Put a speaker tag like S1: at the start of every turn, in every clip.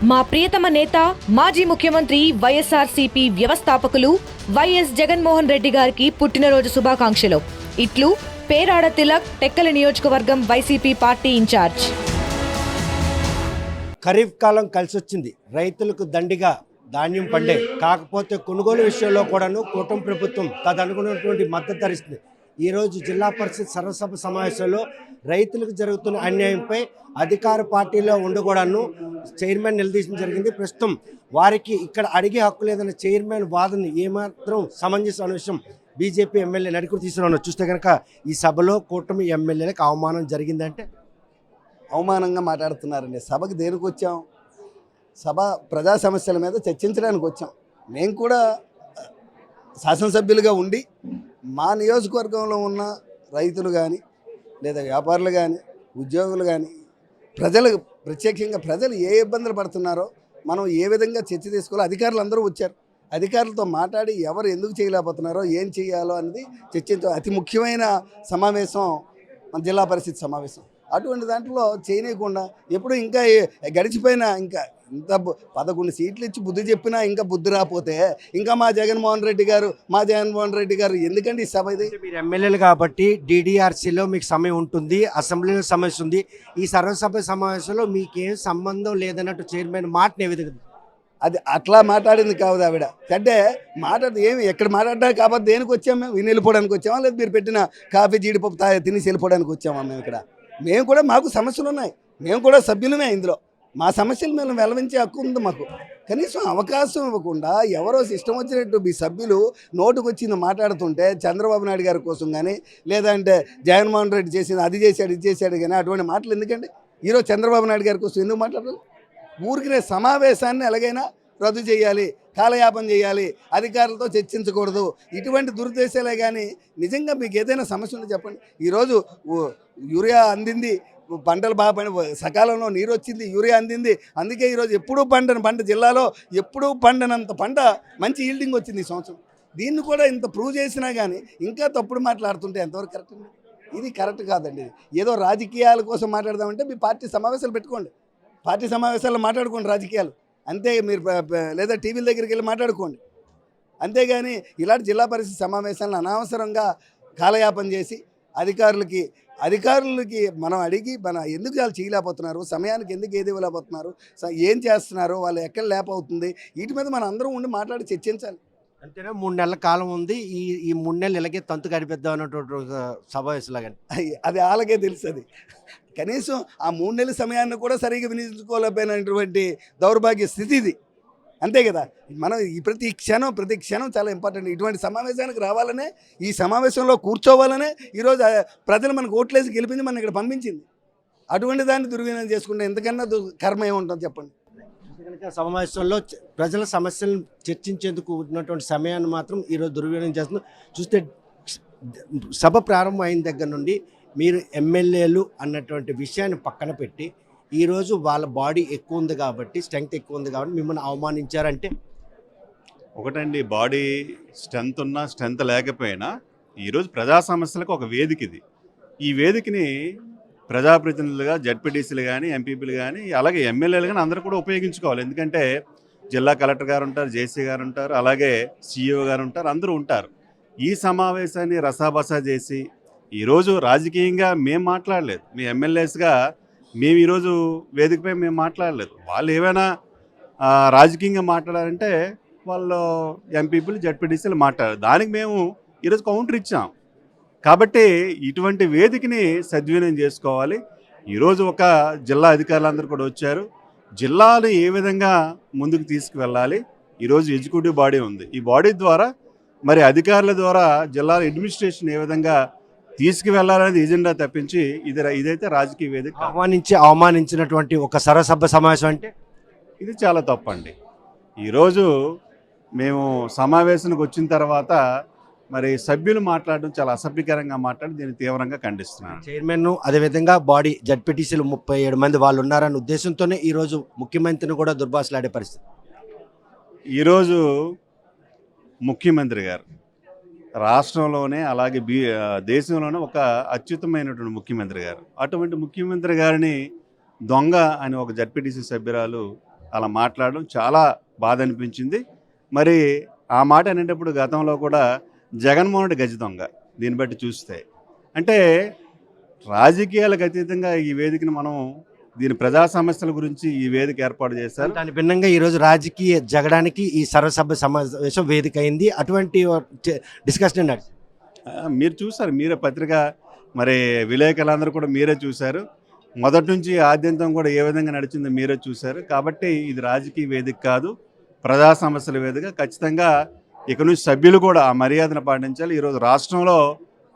S1: మా ప్రియతమ నేత మాజీ ముఖ్యమంత్రి వైఎస్ఆర్సీపీ వ్యవస్థాపకులు వైఎస్ జగన్మోహన్ రెడ్డి గారికి పుట్టినరోజు శుభాకాంక్షలు. ఇట్లు పేరాడ తిలక్, టెక్కలి నియోజకవర్గం వైసీపీ పార్టీ ఇన్ఛార్జ్.
S2: ఖరీఫ్ కాలం కలిసొచ్చింది. రైతులకు దండిగా ధాన్యం పండే, కాకపోతే కొనుగోలు విషయంలో కూడాను కూటమి ప్రభుత్వం తదనుకున్నటువంటి మద్దతు ధరిస్తుంది. ఈరోజు జిల్లా పరిషత్ సర్వసభ సమావేశంలో రైతులకు జరుగుతున్న అన్యాయంపై అధికార పార్టీలో ఉండకూడాను చైర్మన్ నిలదీయడం జరిగింది. ప్రస్తుతం వారికి ఇక్కడ అడిగే హక్కు లేదన్న చైర్మన్ వాదన ఏమాత్రం సమంజసం అనే విషయం బీజేపీ ఎమ్మెల్యే నడుకుడు తీసుకున్నాను. చూస్తే కనుక ఈ సభలో కూటమి ఎమ్మెల్యేలకు అవమానం జరిగిందంటే
S3: అవమానంగా మాట్లాడుతున్నారండి. సభకు దేనికి వచ్చాం? సభ ప్రజా సమస్యల మీద చర్చించడానికి వచ్చాం. మేము కూడా శాసనసభ్యులుగా ఉండి మా నియోజకవర్గంలో ఉన్న రైతులు కానీ లేదా వ్యాపారులు కానీ ఉద్యోగులు కానీ ప్రజలు, ప్రత్యేకంగా ప్రజలు ఏ ఇబ్బందులు పడుతున్నారో మనం ఏ విధంగా చర్చ తీసుకోవాలో అధికారులు అందరూ వచ్చారు. అధికారులతో మాట్లాడి ఎవరు ఎందుకు చేయలేకపోతున్నారో ఏం చేయాలో అనేది చర్చించ అతి ముఖ్యమైన సమావేశం మన జిల్లా పరిషత్ సమావేశం. అటువంటి దాంట్లో చేయనీయకుండా ఎప్పుడు ఇంకా గడిచిపోయినా ఇంకా ఇంత 11 సీట్లు ఇచ్చి బుద్ధి చెప్పినా ఇంకా బుద్ధి రాకపోతే ఇంకా మా జగన్మోహన్ రెడ్డి గారు ఎందుకండి ఈ సభ? ఇది
S2: మీరు ఎమ్మెల్యేలు కాబట్టి DDRCలో మీకు సమయం ఉంటుంది, అసెంబ్లీలో సమస్య ఉంది. ఈ సర్వసభ సమావేశంలో మీకేం సంబంధం లేదన్నట్టు చైర్మన్ మాటనే విధంగా
S3: అది అట్లా మాట్లాడింది కాదు ఆవిడ. అంటే ఏమి ఎక్కడ మాట్లాడడానికి కాబట్టి దేనికి వచ్చాము? మేము విని వెళ్ళిపోవడానికి వచ్చామా, లేదా మీరు పెట్టిన కాఫీ జీడిపప్పు తినేసి వెళ్ళిపోవడానికి వచ్చామా? మేము ఇక్కడ కూడా మాకు సమస్యలు ఉన్నాయి, మేము కూడా సభ్యులమే. ఇందులో మా సమస్యలు మేము వెల్లవించే హక్కు ఉంది మాకు. కనీసం అవకాశం ఇవ్వకుండా ఎవరో ఇష్టం వచ్చినట్టు మీ సభ్యులు నోటుకు వచ్చింది మాట్లాడుతుంటే చంద్రబాబు నాయుడు గారి కోసం కానీ లేదంటే జగన్మోహన్ రెడ్డి చేసింది అది చేశాడు ఇది చేశాడు కానీ అటువంటి మాటలు ఎందుకండి? ఈరోజు చంద్రబాబు నాయుడు గారి కోసం ఎందుకు మాట్లాడాలి? ఊరికినే సమావేశాన్ని ఎలాగైనా రద్దు చేయాలి, కాలయాపన చేయాలి, అధికారులతో చర్చించకూడదు, ఇటువంటి దురుద్దేశాలే. కానీ నిజంగా మీకు ఏదైనా సమస్య ఉందో చెప్పండి. ఈరోజు యూరియా అందింది, పంటలు బాగా సకాలంలో నీరు వచ్చింది, యూరియా అందింది, అందుకే ఈరోజు ఎప్పుడూ పంట జిల్లాలో ఎప్పుడూ పండనంత పంట మంచి ఈల్డింగ్ వచ్చింది ఈ సంవత్సరం. దీన్ని కూడా ఇంత ప్రూవ్ చేసినా కానీ ఇంకా తప్పుడు మాట్లాడుతుంటే ఎంతవరకు కరెక్ట్ అండి? ఇది కరెక్ట్ కాదండి. ఏదో రాజకీయాల కోసం మాట్లాడదామంటే మీ పార్టీ సమావేశాలు పెట్టుకోండి, పార్టీ సమావేశాల్లో మాట్లాడుకోండి రాజకీయాలు అంతే. మీరు లేదా టీవీల దగ్గరికి వెళ్ళి మాట్లాడుకోండి. అంతేగాని ఇలాంటి జిల్లా పరిషత్ సమావేశాలను అనవసరంగా కాలయాపన చేసి అధికారులకి మనం అడిగి ఎందుకు వాళ్ళు చేయలేకపోతున్నారు, సమయానికి ఎందుకు ఏది ఇవ్వలేకపోతున్నారు, ఏం చేస్తున్నారు, వాళ్ళు ఎక్కడ లేపవుతుంది, వీటి మీద మనం అందరం ఉండి మాట్లాడి చర్చించాలి.
S2: అంతేనా? 3 నెలల కాలం ఉంది. ఈ 3 నెలలు ఇలాగే తంతు గడిపిద్దాం అన్నటువంటి సమావేశంలాగా
S3: అది వాళ్ళకే తెలుసు. అది కనీసం ఆ 3 నెలల సమయాన్ని కూడా సరిగ్గా వినియోగించుకోలేకపోయినటువంటి దౌర్భాగ్య స్థితి ఇది. అంతే కదా? మనం ఈ ప్రతి క్షణం చాలా ఇంపార్టెంట్. ఇటువంటి సమావేశానికి రావాలనే, ఈ సమావేశంలో కూర్చోవాలనే ఈరోజు ప్రజలు మనకు ఓట్లేసి గెలిపించి మనం ఇక్కడ పంపించింది. అటువంటి దాన్ని దుర్వినియోగం చేసుకుంటే ఎంతకన్నా కర్మ ఏముంటుంది చెప్పండి?
S2: సమావేశంలో ప్రజల సమస్యలను చర్చించేందుకు ఉన్నటువంటి సమయాన్ని మాత్రం ఈరోజు దుర్వినియోగం చేస్తుంది. చూస్తే సభ ప్రారంభం అయిన దగ్గర నుండి మీరు ఎమ్మెల్యేలు అన్నటువంటి విషయాన్ని పక్కన పెట్టి ఈరోజు వాళ్ళ బాడీ ఎక్కువ ఉంది కాబట్టి, స్ట్రెంగ్త్ ఎక్కువ ఉంది కాబట్టి మిమ్మల్ని అవమానించారంటే
S4: ఒకటండి, బాడీ స్ట్రెంత్ ఉన్నా స్ట్రెంత్ లేకపోయినా ఈరోజు ప్రజా సమస్యలకు ఒక వేదిక ఇది. ఈ వేదికని ప్రజాప్రతినిధులుగా జడ్పీటీసీలు కానీ ఎంపీపీలు కానీ అలాగే ఎమ్మెల్యేలు కానీ అందరూ కూడా ఉపయోగించుకోవాలి. ఎందుకంటే జిల్లా కలెక్టర్ గారు ఉంటారు, జేసీ గారు ఉంటారు, అలాగే CEO గారు ఉంటారు, అందరూ ఉంటారు. ఈ సమావేశాన్ని రసాబసా చేసి ఈరోజు రాజకీయంగా మేము మాట్లాడలేదు, మీ ఎమ్మెల్యేస్గా మేము ఈరోజు వేదికపై మేము మాట్లాడలేదు. వాళ్ళు ఏమైనా రాజకీయంగా మాట్లాడారంటే వాళ్ళు ఎంపీపీలు జడ్పీటీసీలు మాట్లాడారు, దానికి మేము ఈరోజు కౌంటర్ ఇచ్చాం. కాబట్టి ఇటువంటి వేదికని సద్వినియోగం చేసుకోవాలి. ఈరోజు ఒక జిల్లా అధికారులందరూ కూడా వచ్చారు. జిల్లాను ఏ విధంగా ముందుకు తీసుకువెళ్ళాలి, ఈరోజు ఎగ్జిక్యూటివ్ బాడీ ఉంది, ఈ బాడీ ద్వారా మరి అధికారుల ద్వారా జిల్లా అడ్మినిస్ట్రేషన్ ఏ విధంగా తీసుకువెళ్లాలనేది ఎజెండా తప్పించి ఇదైతే రాజకీయ వేదిక.
S2: అవమానించినటువంటి ఒక సర్వసభ సమావేశం అంటే
S4: ఇది చాలా తప్పండి. ఈరోజు మేము సమావేశానికి వచ్చిన తర్వాత మరి సభ్యులు మాట్లాడడం చాలా అసభ్యకరంగా మాట్లాడి దీన్ని తీవ్రంగా ఖండిస్తున్నాను.
S2: చైర్మన్ అదేవిధంగా బాడీ జడ్పీటీసీలు 37 మంది వాళ్ళు ఉన్నారన్న ఉద్దేశంతోనే ఈరోజు ముఖ్యమంత్రిని కూడా దుర్భాషలాడే పరిస్థితి.
S4: ఈరోజు ముఖ్యమంత్రి గారు రాష్ట్రంలోనే అలాగే దేశంలోనే ఒక అత్యుత్తమైనటువంటి ముఖ్యమంత్రి గారు, అటువంటి ముఖ్యమంత్రి గారిని దొంగ అని ఒక జడ్పీటీసీ సభ్యురాలు అలా మాట్లాడడం చాలా బాధ అనిపించింది. మరి ఆ మాట అనేటప్పుడు గతంలో కూడా జగన్మోహన్ రెడ్డి గజ దొంగ దీన్ని బట్టి చూస్తే, అంటే రాజకీయాలకు అతీతంగా ఈ వేదికను మనం దీని ప్రజా సమస్యల గురించి ఈ వేదిక ఏర్పాటు చేశారు.
S2: దాని భిన్నంగా ఈరోజు రాజకీయ జగడానికి ఈ సర్వసభ్య సమావేశం వేదిక అయింది. అటువంటి డిస్కషన్ నడిచింది.
S4: మీరు చూసారు, మీరే పత్రిక మరి విలేకరులందరూ కూడా మీరే చూశారు. మొదటి నుంచి ఆద్యంతం కూడా ఏ విధంగా నడిచిందో మీరే చూశారు. కాబట్టి ఇది రాజకీయ వేదిక కాదు, ప్రజా సమస్యల వేదిక. ఖచ్చితంగా ఇక నుంచి సభ్యులు కూడా ఆ మర్యాదను పాటించాలి. ఈరోజు రాష్ట్రంలో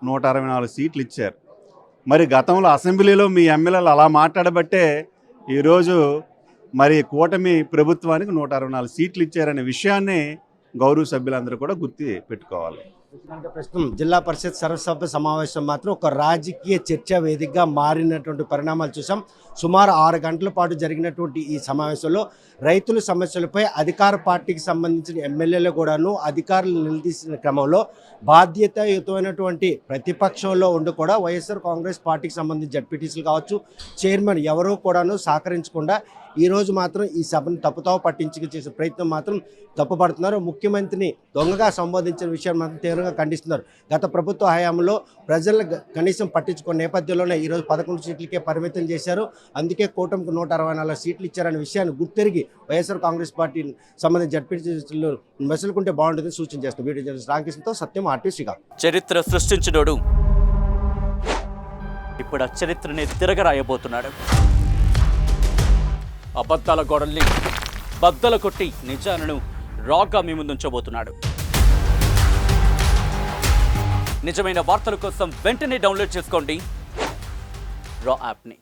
S4: 164 సీట్లు ఇచ్చారు. మరి గతంలో అసెంబ్లీలో మీ ఎమ్మెల్యేలు అలా మాట్లాడబట్టే ఈరోజు మరి కూటమి ప్రభుత్వానికి 164 సీట్లు ఇచ్చారనే విషయాన్ని గౌరవ సభ్యులందరూ కూడా గుర్తు పెట్టుకోవాలి.
S2: ప్రస్తుతం జిల్లా పరిషత్ సర్వసభ్య సమావేశం మాత్రం ఒక రాజకీయ చర్చా వేదికగా మారినటువంటి పరిణామాలు చూసాం. సుమారు 6 గంటల పాటు జరిగినటువంటి ఈ సమావేశంలో రైతుల సమస్యలపై అధికార పార్టీకి సంబంధించిన ఎమ్మెల్యేలు కూడాను అధికారులు నిలదీసిన క్రమంలో బాధ్యతాయుతమైనటువంటి ప్రతిపక్షంలో ఉండి కూడా వైఎస్ఆర్ కాంగ్రెస్ పార్టీకి సంబంధించిన జడ్పీటీసీలు కావచ్చు, చైర్మన్ ఎవరూ కూడాను సహకరించకుండా ఈరోజు మాత్రం ఈ సభను తప్పుతావ పట్టించి చేసే ప్రయత్నం మాత్రం తప్పుపడుతున్నారు. ముఖ్యమంత్రిని దొంగగా సంబోధించిన విషయాన్ని మాత్రం తీవ్రంగా ఖండిస్తున్నారు. గత ప్రభుత్వ హయాంలో ప్రజలు కనీసం పట్టించుకున్న నేపథ్యంలోనే ఈరోజు 11 సీట్లకే పరిమితం చేశారు. అందుకే కూటమికి 164 సీట్లు ఇచ్చారనే విషయాన్ని గుర్తెరిగి వైఎస్ఆర్ కాంగ్రెస్ పార్టీ సంబంధించిన జడ్పీటీసీలు మెసులుకుంటే బాగుంటుందని సూచన చేస్తారు. వీడియో జర్నలిస్ట్ రామకృష్ణతో సత్యం, ఆర్టీ శ్రీకాంత్.
S5: చరిత్ర సృష్టించినోడు ఇప్పుడు ఆ చరిత్రని తిరగరాయబోతున్నాడు. అబద్ధాల గోడల్ని బద్దలు కొట్టి నిజాలను రాగా మీ ముందుంచబోతున్నాడు. నిజమైన వార్తల కోసం వెంటనే డౌన్లోడ్ చేసుకోండి రా యాప్ని.